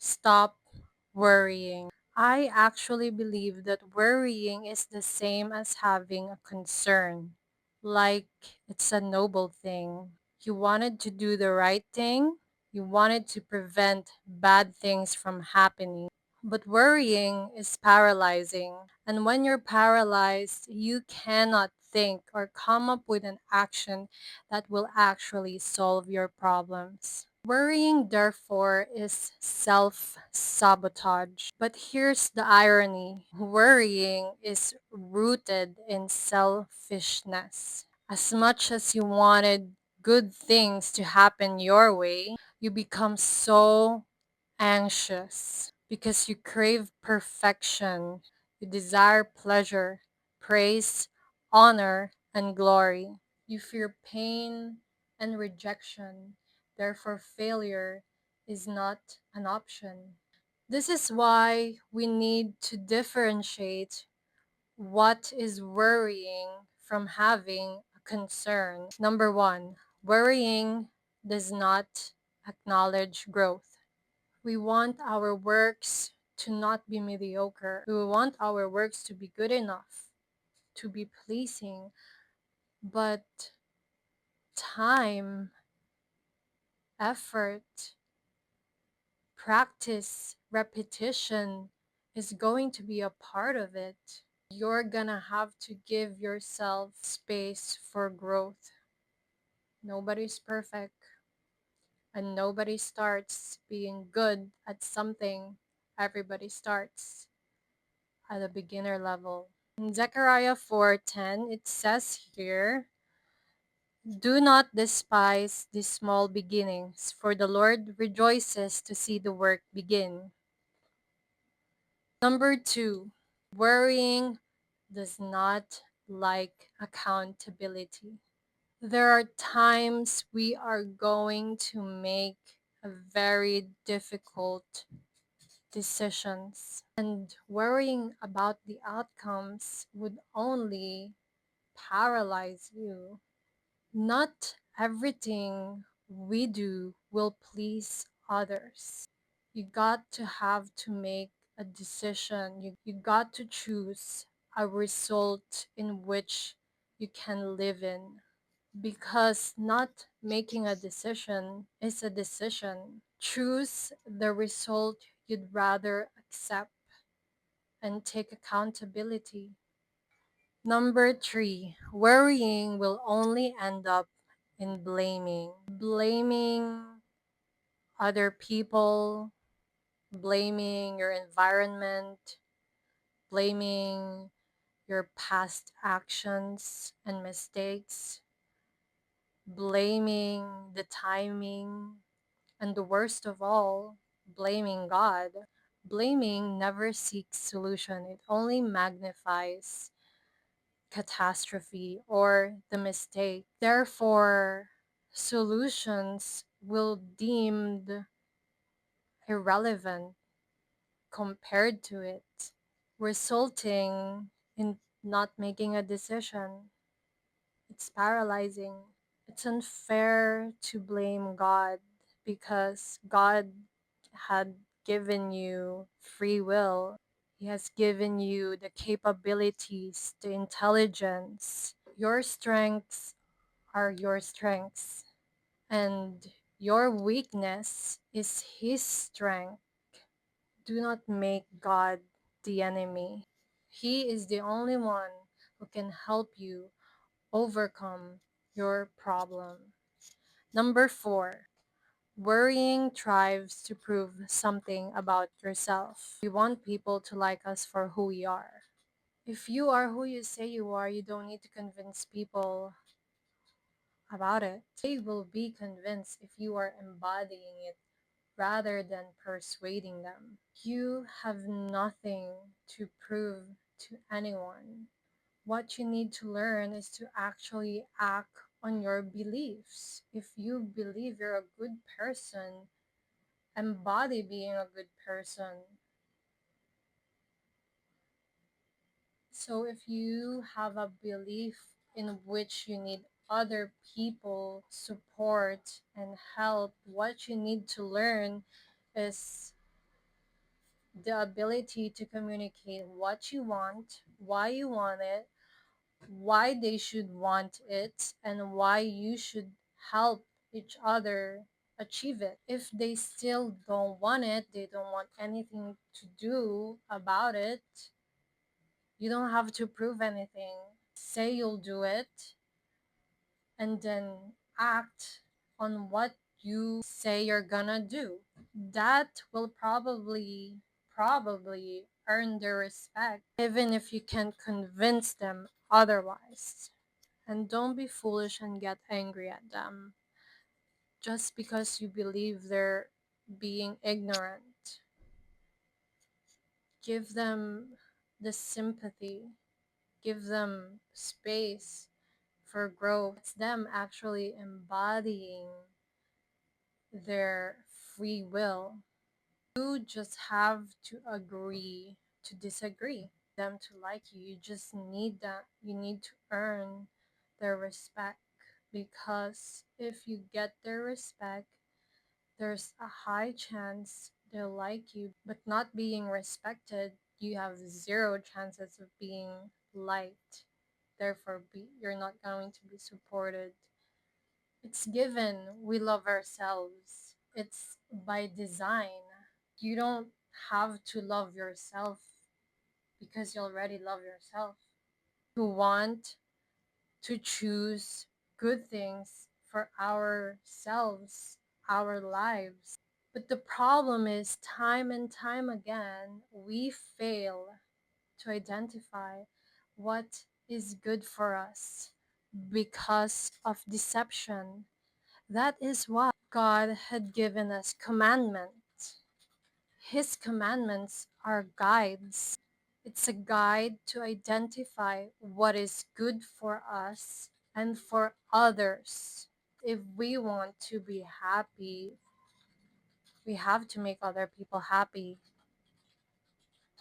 Stop worrying. I actually believe that worrying is the same as having a concern. Like it's a noble thing. You wanted to do the right thing, you wanted to prevent bad things from happening. But worrying is paralyzing. And when you're paralyzed, you cannot think or come up with an action that will actually solve your problems. Worrying, therefore, is self sabotage. But here's the irony: worrying is rooted in selfishness. As much as you wanted good things to happen your way, you become so anxious because you crave perfection, you desire pleasure, praise, honor, and glory. You fear pain and rejection, therefore, failure is not an option. This is why we need to differentiate what is worrying from having a concern. Number one, worrying does not acknowledge growth. We want our works to not be mediocre. We want our works to be good enough, to be pleasing. But time, effort, practice, repetition is going to be a part of it. You're gonna have to give yourself space for growth. Nobody's perfect, and nobody starts being good at something. Everybody starts at a beginner level. In Zechariah 4:10, it says here, "Do not despise these small beginnings, for the Lord rejoices to see the work begin." Number two, worrying does not like accountability. There are times we are going to make a very difficult decisions, and worrying about the outcomes would only paralyze you. Not everything we do will please others. You got to have to make a decision. You got to choose a result in which you can live in. Because not making a decision is a decision. Choose the result you'd rather accept and take accountability. Number three, worrying will only end up in blaming. Blaming other people, blaming your environment, blaming your past actions and mistakes, blaming the timing, and the worst of all, blaming God. Blaming never seeks solution, it only magnifies catastrophe or the mistake. Therefore, solutions will deemed irrelevant compared to it, resulting in not making a decision. It's paralyzing. It's unfair to blame God because God had given you free will. He has given you the capabilities, the intelligence. Your strengths are your strengths, and your weakness is His strength. Do not make God the enemy. He is the only one who can help you overcome your problem. Number four, worrying thrives to prove something about yourself. We want people to like us for who we are. If you are who you say you are, you don't need to convince people about it. They will be convinced if you are embodying it rather than persuading them. You have nothing to prove to anyone. What you need to learn is to actually act on your beliefs. If you believe you're a good person, embody being a good person. So if you have a belief in which you need other people support and help, what you need to learn is the ability to communicate what you want, why you want it, why they should want it, and why you should help each other achieve it. If they still don't want it, they don't want anything to do about it, you don't have to prove anything. Say you'll do it and then act on what you say you're gonna do. That will probably earn their respect even if you can't convince them otherwise. And don't be foolish and get angry at them just because you believe they're being ignorant. Give them the sympathy, give them space for growth. It's them actually embodying their free will. You just have to agree to disagree. Them to like you. You just need that. You need to earn their respect because if you get their respect, there's a high chance they'll like you. But not being respected, you have zero chances of being liked. Therefore, you're not going to be supported. It's given we love ourselves. It's by design. You don't have to love yourself because you already love yourself. To want to choose good things for ourselves, our lives. But the problem is, time and time again, we fail to identify what is good for us because of deception. That is why God had given us commandments. His commandments are guides. It's a guide to identify what is good for us and for others. If we want to be happy, we have to make other people happy.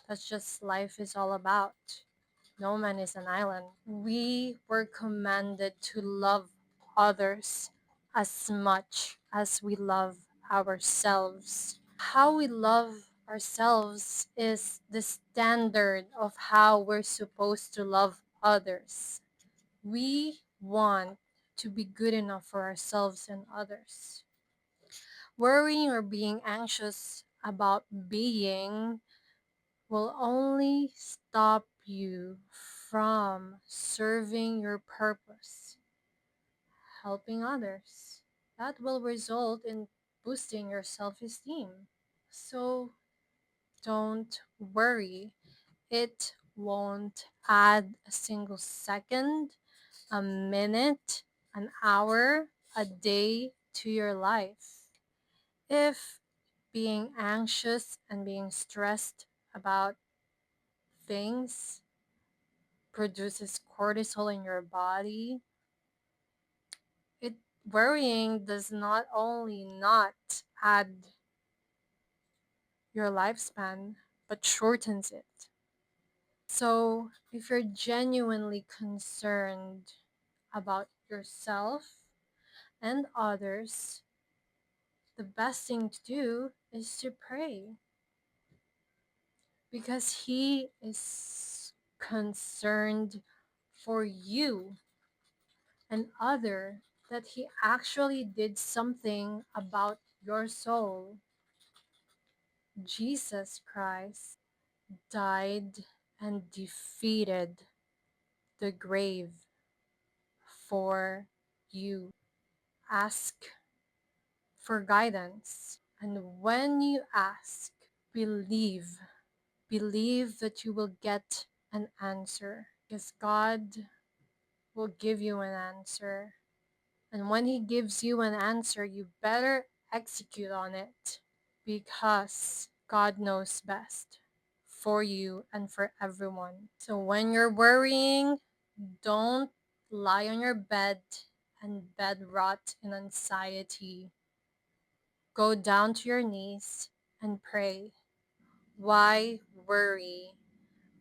That's just life is all about. No man is an island. We were commanded to love others as much as we love ourselves. How we love ourselves is the standard of how we're supposed to love others. We want to be good enough for ourselves and others. Worrying or being anxious about being will only stop you from serving your purpose, helping others. That will result in boosting your self esteem. So don't worry, it won't add a single second, a minute, an hour, a day to your life. If being anxious and being stressed about things produces cortisol in your body, it worrying does not only not add your lifespan but shortens it. So, if you're genuinely concerned about yourself and others, the best thing to do is to pray because He is concerned for you and other, that He actually did something about your soul. Jesus Christ died and defeated the grave for you. Ask for guidance. And when you ask, believe. Believe that you will get an answer because God will give you an answer. And when He gives you an answer, you better execute on it because God knows best for you and for everyone. So when you're worrying, don't lie on your bed and bed rot in anxiety. Go down to your knees and pray. Why worry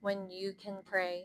when you can pray?